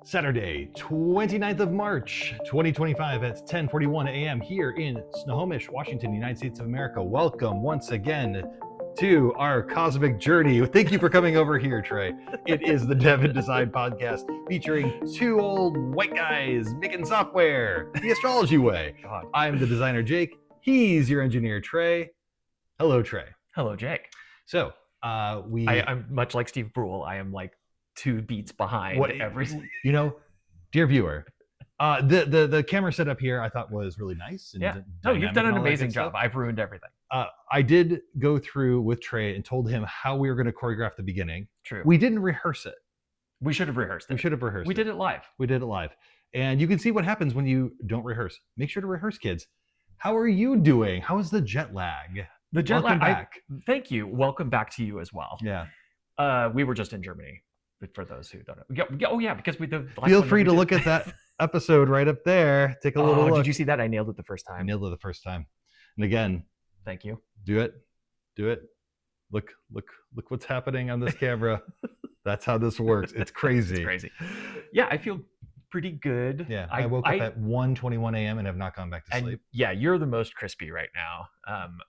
Saturday, 29th of March, 2025 at 10:41 a.m. here in Snohomish, Washington, United States of America. Welcome once again to our cosmic journey. Thank you for coming over here, Trey. It is the Dev and Design podcast featuring two old white guys making software the astrology way. God. I'm the designer, Jake. He's your engineer, Trey. Hello, Trey. Hello, Jake. So, I'm much like Steve Brule. I am like 2 beats behind everything. You know, dear viewer, the camera setup here I thought was really nice. And yeah. No, you've done an amazing job. I've ruined everything. I did go through with Trey and told him how we were going to choreograph the beginning. True. We didn't rehearse it. We should have rehearsed it. We did it live. We did it live. And you can see what happens when you don't rehearse. Make sure to rehearse, kids. How are you doing? How is the jet lag? The jet lag. Back. Thank you. Welcome back to you as well. Yeah. We were just in Germany. For those who don't know. Oh yeah, because we the feel free to look at that episode right up there. Take a little look. Did you see that? I nailed it the first time. I nailed it the first time. And again, thank you. Do it. Look what's happening on this camera. That's how this works. It's crazy. It's crazy. Yeah, I feel pretty good. Yeah, I woke up at 1:21 a.m. and have not gone back to sleep. Yeah, you're the most crispy right now.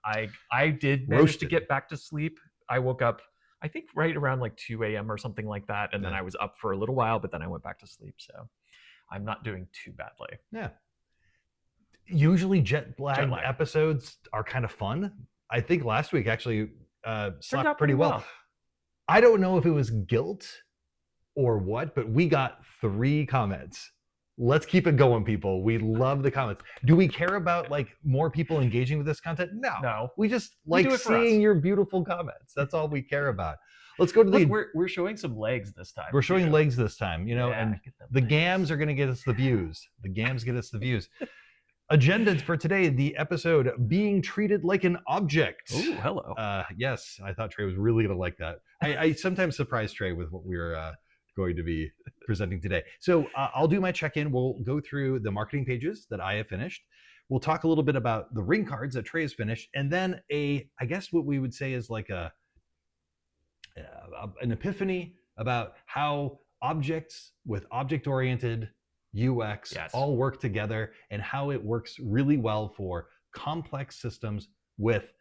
I did manage to get back to sleep. I woke up, I think, right around like 2 a.m. or something like that. And then I was up for a little while, but then I went back to sleep. So I'm not doing too badly. Yeah. Usually jet lag episodes are kind of fun. I think last week actually slept pretty well. I don't know if it was guilt or what, but we got 3 comments. Let's keep it going, people. We love the comments. Do we care about like more people engaging with this content? No. We just like seeing your beautiful comments. That's all we care about. Let's go to we're showing some legs this time. We're showing legs this time, you know, and the gams are going to get us the views. The gams get us the views. Agenda for today, the episode, being treated like an object. Oh, hello. Yes, I thought Trey was really going to like that. I sometimes surprise Trey with what we're going to be presenting today. So I'll do my check-in. We'll go through the marketing pages that I have finished. We'll talk a little bit about the ring cards that Trey has finished, and then I guess what we would say is like an epiphany about how objects with object-oriented UX all work together and how it works really well for complex systems with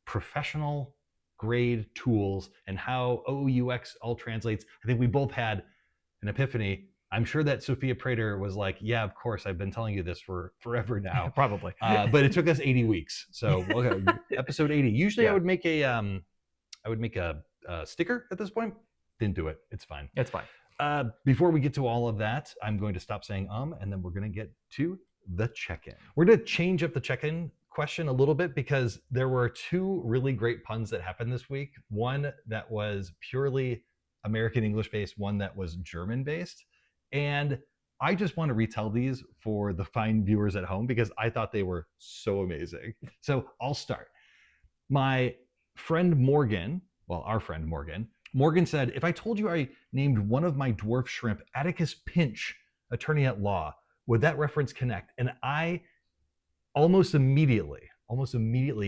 professional grade tools and how OUX all translates. I think we both had an epiphany. I'm sure that Sophia Prater was like, yeah, of course, I've been telling you this for forever now. Probably. But it took us 80 weeks. So episode 80. Usually I would make a sticker at this point. Didn't do it. It's fine. It's fine. Before we get to all of that, I'm going to stop saying and then we're going to get to the check-in. We're going to change up the check-in question a little bit because there were 2 really great puns that happened this week. One that was purely American English based, one that was German based. And I just want to retell these for the fine viewers at home because I thought they were so amazing. So I'll start. My friend Morgan, our friend Morgan said, if I told you I named one of my dwarf shrimp Atticus Pinch, attorney at law, would that reference connect? And I almost immediately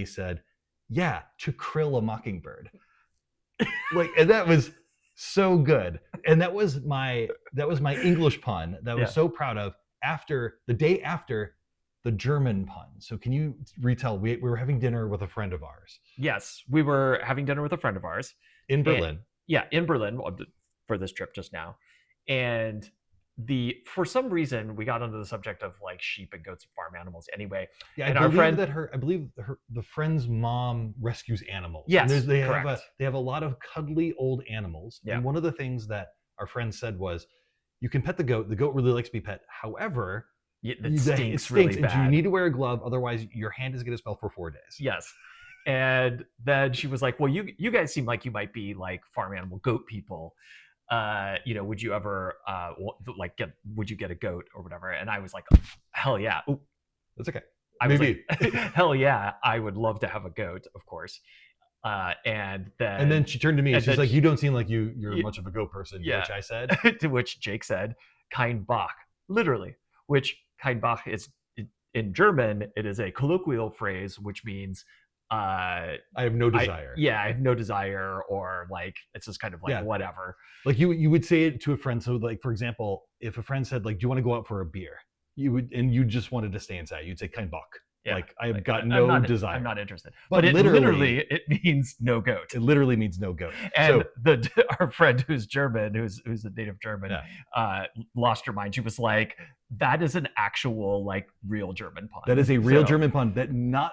said, yeah, to Krill a Mockingbird. And that was so good. And that was my English pun that I was so proud of the day after the German pun. So can you retell, we were having dinner with a friend of ours. Yes, we were having dinner with a friend of ours. In Berlin. In Berlin for this trip just now. And for some reason we got onto the subject of like sheep and goats and farm animals anyway. Yeah, and I believe the friend's mom rescues animals. Yes, and they correct. have a lot of cuddly old animals. Yeah. And one of the things that our friend said was, you can pet the goat. The goat really likes to be pet. However, it stinks really bad. And you need to wear a glove, otherwise your hand is going to smell for 4 days. Yes. And then she was like, well, you guys seem like you might be like farm animal goat people. Would you ever would you get a goat or whatever? And I was like, hell yeah. Ooh. That's okay. Maybe. Like, hell yeah, I would love to have a goat, of course. And then she turned to me and she's like, you don't seem like you're much of a goat person. Yeah. Which I said. To which Jake said, kein Bach, literally, which kein Bach is in German. It is a colloquial phrase, which means I have no desire. I have no desire, or like it's just kind of like whatever. Like you would say it to a friend. So like, for example, if a friend said like, "Do you want to go out for a beer?" You just wanted to stay inside. You'd say "Kein Bock." Yeah. Like I've got no desire. I'm not interested. But it literally it means no goat. It literally means no goat. And our friend who's German, who's a native German, lost her mind. She was like, "That is an actual like real German pun." That is a real German pun that not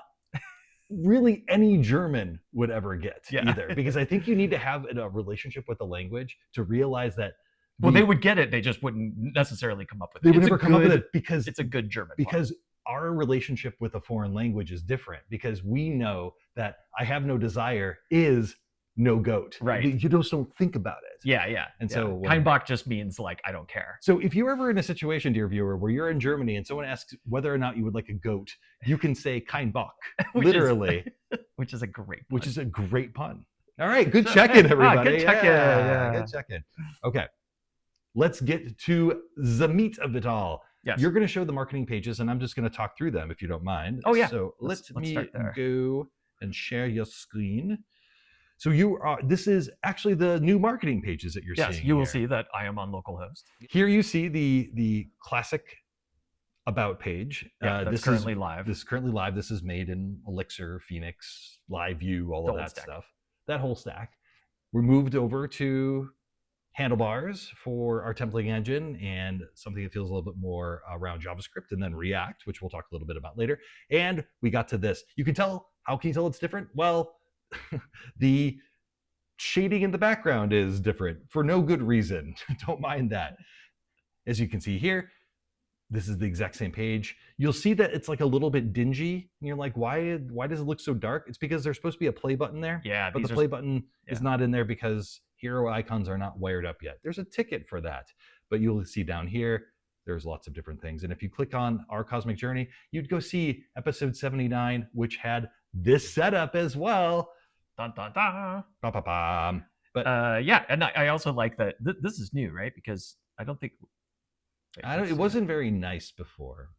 really any German would ever get either, because I think you need to have a relationship with the language to realize that. Well, they would get it. They just wouldn't necessarily come up with it. They would never come up with it because it's a good German pun. Because our relationship with a foreign language is different, because we know that I have no desire is no goat. Right. You just don't think about it. Yeah. And so Kein Bock just means like, I don't care. So if you're ever in a situation, dear viewer, where you're in Germany and someone asks whether or not you would like a goat, you can say Kein Bock, literally. Which is a great pun. Which is a great pun. All right, good check-in, everybody. Good check-in. Yeah. Good check-in. Okay. Let's get to the meat of it all. Yes. You're going to show the marketing pages, and I'm just going to talk through them if you don't mind. Oh, yeah. So let me start there. go and share your screen. So this is actually the new marketing pages that you're seeing. Yes, you will see that I am on localhost. Here you see the classic about page. That's currently live. This is currently live. This is made in Elixir, Phoenix, Live View, all of that stuff. That whole stack. We moved over to handlebars for our templating engine and something that feels a little bit more around JavaScript, and then React, which we'll talk a little bit about later. And we got to this. You can tell. How can you tell it's different? Well, the shading in the background is different for no good reason. Don't mind that. As you can see here, this is the exact same page. You'll see that it's like a little bit dingy, and you're like, why does it look so dark? It's because there's supposed to be a play button there. Yeah, but the play button is not in there because hero icons are not wired up yet. There's a ticket for that, but you'll see down here, there's lots of different things. And if you click on Our Cosmic Journey, you'd go see episode 79, which had this setup as well. Dun, dun, dun. Ba-ba-bam. But and I also like that this is new, right? Because I don't think it wasn't very nice before.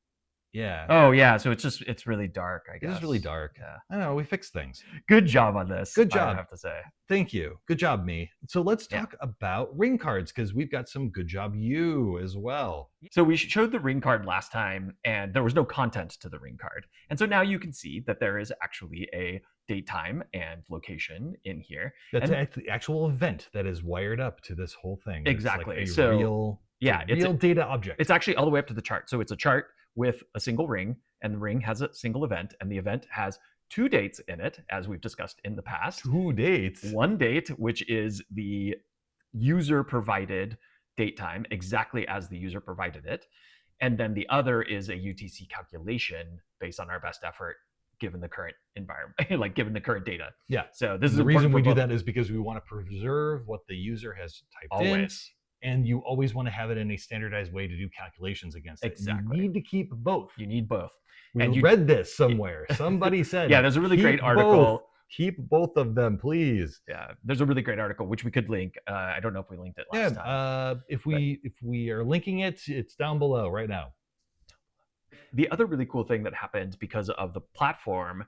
Yeah. Oh yeah, so it's really dark, I guess. It is really dark. Yeah. I don't know, we fixed things. Good job on this. Good job. I have to say. Thank you. Good job, me. So let's talk about ring cards, because we've got some good job you as well. So we showed the ring card last time, and there was no content to the ring card. And so now you can see that there is actually a date, time, and location in here. That's the actual event that is wired up to this whole thing. Exactly. It's like a real data object. It's actually all the way up to the chart. So it's a chart with a single ring, and the ring has a single event, and the event has 2 dates in it, as we've discussed in the past. 2 dates? One date, which is the user provided date time, exactly as the user provided it. And then the other is a UTC calculation based on our best effort, given the current environment, like given the current data. Yeah. So this is the reason we do that is because we want to preserve what the user has typed in. And you always want to have it in a standardized way to do calculations against it. Exactly. You need to keep both. You need both. You read this somewhere. Somebody said, yeah, there's a really great article. Keep both of them, please. Yeah, there's a really great article, which we could link. I don't know if we linked it last time. If we are linking it, it's down below right now. The other really cool thing that happened because of the platform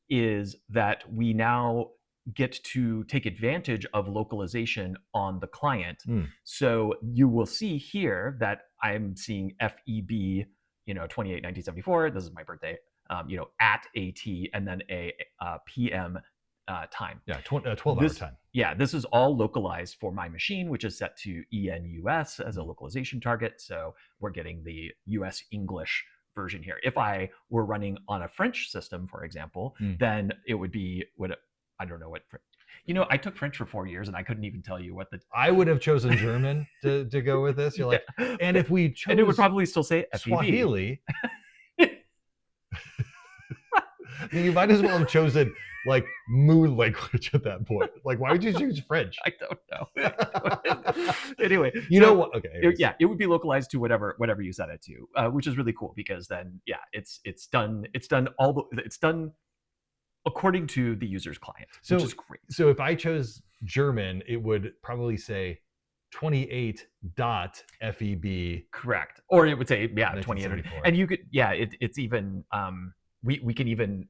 is that we now get to take advantage of localization on the client. So you will see here that I'm seeing FEB, 28/1974. This is my birthday. At AT, and then a PM time. Yeah, 12-hour time. Yeah, this is all localized for my machine, which is set to ENUS as a localization target. So we're getting the US English version here. If I were running on a French system, for example, then it would be I don't know what. I took French for 4 years, and I couldn't even tell you what the. I would have chosen German to go with this. You're like, and if we chose, and it would probably still say FEB. Swahili. You might as well have chosen like moon language at that point. Like, why would you choose French? I don't know. Anyway, you know what? Okay. It would be localized to whatever you set it to, which is really cool because then it's done according to the user's client, which is great. So if I chose German, it would probably say 28.feb. Correct. Or it would say 28. And you could it's even we can even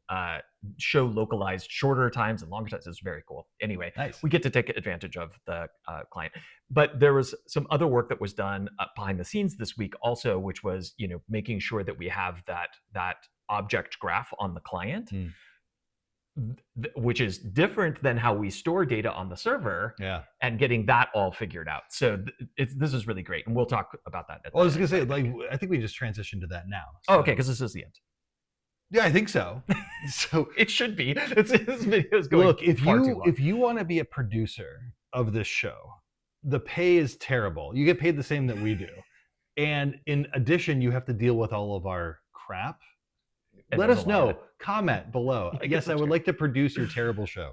show localized shorter times and longer times. It's very cool. Anyway, Nice. we get to take advantage of the client. But there was some other work that was done behind the scenes this week also, which was, you know, making sure that we have that object graph on the client, which is different than how we store data on the server. Yeah. And getting that all figured out. So this is really great, and we'll talk about that. Well, I was gonna say, like, I think we just transitioned to that now. So. Oh, okay, because this is the end. Yeah, I think so. So it should be. This video is going look, far too long. If you want to be a producer of this show, the pay is terrible. You get paid the same that we do, and in addition, you have to deal with all of our crap. And let us know. Comment below. Yes, I would like to produce your terrible show.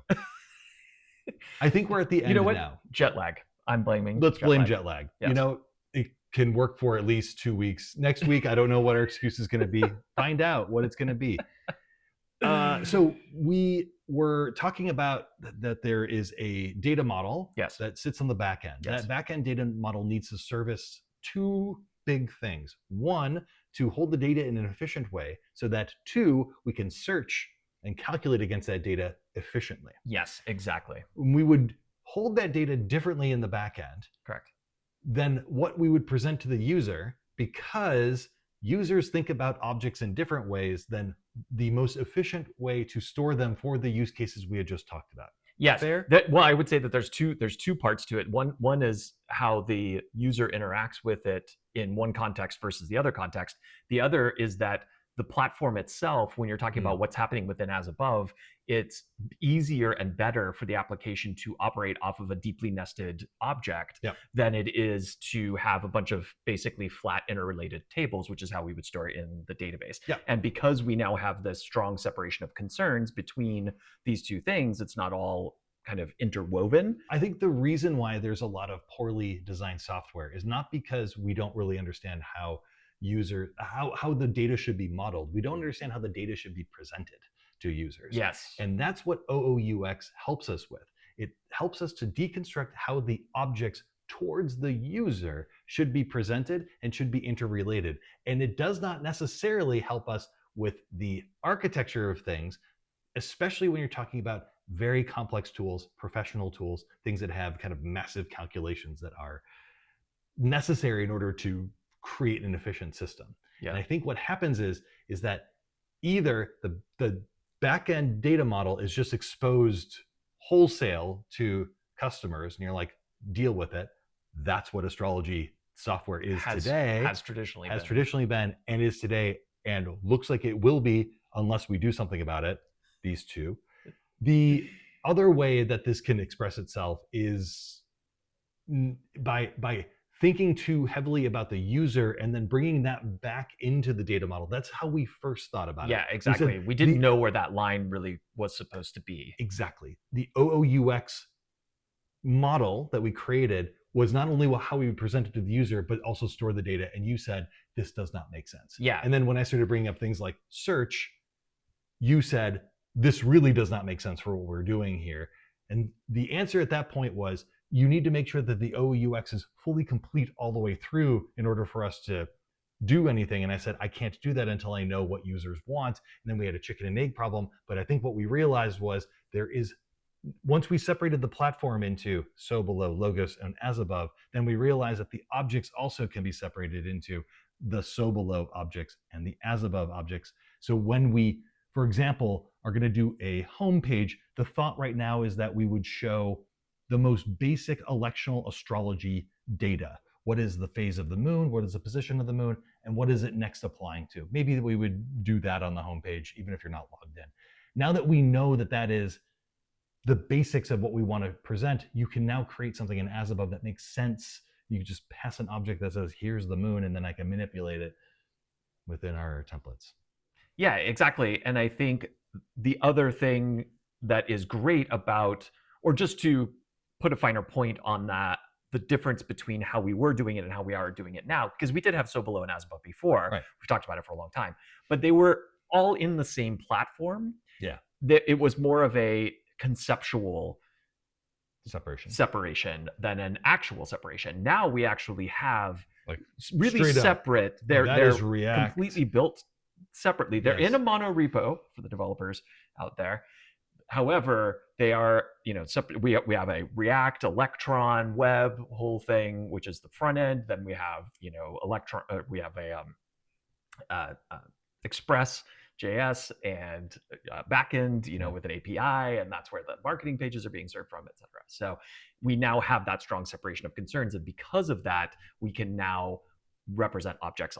I think we're at the end now. Jet lag. I'm blaming. Let's blame jet lag. Yes. You know, it can work for at least 2 weeks. Next week, I don't know what our excuse is going to be. Find out what it's going to be. So we were talking about that there is a data model that sits on the back end. Yes. That back end data model needs to service two big things. One, to hold the data in an efficient way, so that two, we can search and calculate against that data efficiently. Yes, exactly. We would hold that data differently in the back end. Correct. Than what we would present to the user, because users think about objects in different ways than the most efficient way to store them for the use cases we had just talked about. Yes. Well, I would say that there's two parts to it. One is how the user interacts with it in one context versus the other context. The other is that the platform itself, when you're talking about what's happening within as above, it's easier and better for the application to operate off of a deeply nested object than it is to have a bunch of basically flat interrelated tables, which is how we would store it in the database. And because we now have this strong separation of concerns between these two things, it's not all kind of interwoven. I think the reason why there's a lot of poorly designed software is not because we don't really understand how the data should be modeled. We don't understand how the data should be presented to users. Yes. And that's what OOUX helps us with. It helps us to deconstruct how the objects towards the user should be presented and should be interrelated. And it does not necessarily help us with the architecture of things, especially when you're talking about very complex tools, professional tools, things that have kind of massive calculations that are necessary in order to create an efficient system. And I think what happens is that either the back-end data model is just exposed wholesale to customers, and you're like, deal with it. That's what astrology software is today. Has traditionally been and is today, and looks like it will be unless we do something about it. These two. The other way that this can express itself is by thinking too heavily about the user and then bringing that back into the data model. That's how we first thought about it. Yeah, exactly. We didn't know where that line really was supposed to be. Exactly. The OOUX model that we created was not only how we would present it to the user, but also store the data. And you said, this does not make sense. Yeah. And then when I started bringing up things like search, you said, this really does not make sense for what we're doing here. And the answer at that point was, you need to make sure that the OOUX is fully complete all the way through in order for us to do anything. And I said, I can't do that until I know what users want. And then we had a chicken and egg problem. But I think what we realized was once we separated the platform into so below, logos, and as above, then we realized that the objects also can be separated into the so below objects and the as above objects. So when we, for example, are going to do a home page, the thought right now is that we would show the most basic electional astrology data. What is the phase of the moon? What is the position of the moon? And what is it next applying to? Maybe we would do that on the homepage, even if you're not logged in. Now that we know that that is the basics of what we want to present, you can now create something in as above that makes sense. You can just pass an object that says, here's the moon, and then I can manipulate it within our templates. Yeah, exactly. And I think the other thing that is great about, or just to put a finer point on that, the difference between how we were doing it and how we are doing it now, because we did have so below and as above before. Right. We've talked about it for a long time, but they were all in the same platform. Yeah. It was more of a conceptual separation than an actual separation. Now we actually have like really separate. They're React. completely built separately. They're Yes. in a mono repo for the developers out there. However, they are, separate. We have a React, Electron, Web whole thing, which is the front end. Then we have, Electron. We have a Express JS and backend, with an API, and that's where the marketing pages are being served from, et cetera. So we now have that strong separation of concerns, and because of that, we can now represent objects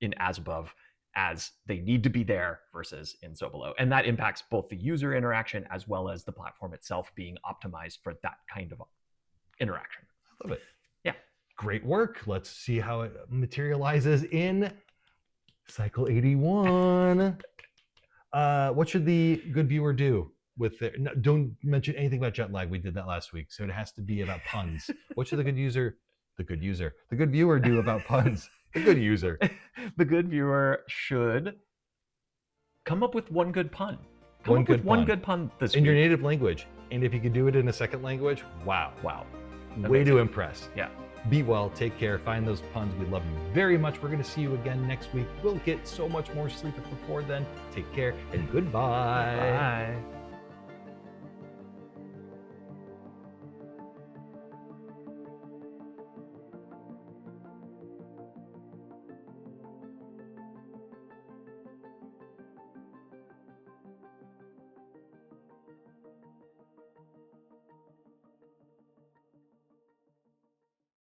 in as above as they need to be there versus in so below, and that impacts both the user interaction as well as the platform itself being optimized for that kind of interaction. Love it. Yeah, great work. Let's see how it materializes in cycle 81. What should the good viewer do with their? No, don't mention anything about jet lag. We did that last week, so it has to be about puns. What should the good viewer do about puns? The good user. The good viewer should come up with one good pun. One good pun this in week. your native language, and if you could do it in a second language, wow. Amazing. Way to impress. Yeah. Be well, take care, find those puns. We love you very much. We're going to see you again next week. We'll get so much more sleep before then. Take care and goodbye. Bye.